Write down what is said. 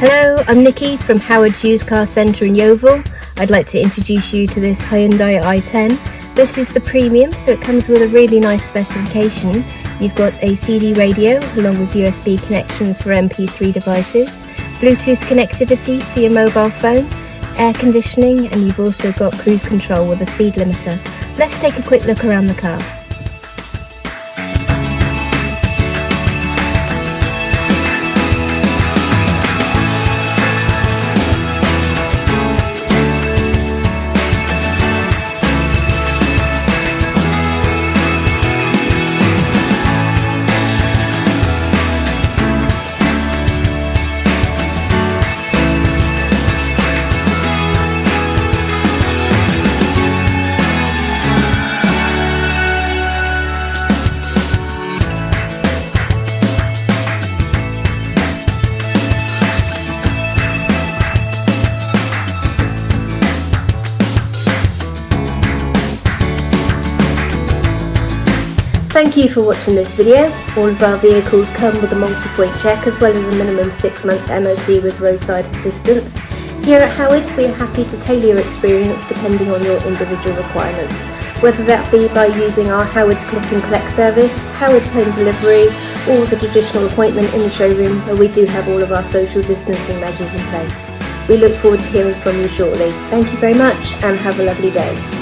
Hello, I'm Nikki from Howard's Used Car Centre in Yeovil. I'd like to introduce you to this Hyundai i10. This is the premium, so it comes with a really nice specification. You've got a CD radio along with USB connections for MP3 devices, Bluetooth connectivity for your mobile phone, air conditioning, and you've also got cruise control with a speed limiter. Let's take a quick look around the car. Thank you for watching this video. All of our vehicles come with a multi-point check as well as a minimum 6 months MOT with roadside assistance. Here at Howard's we are happy to tailor your experience depending on your individual requirements, whether that be by using our Howard's Click and Collect service, Howard's Home Delivery, or the traditional appointment in the showroom where we do have all of our social distancing measures in place. We look forward to hearing from you shortly. Thank you very much and have a lovely day.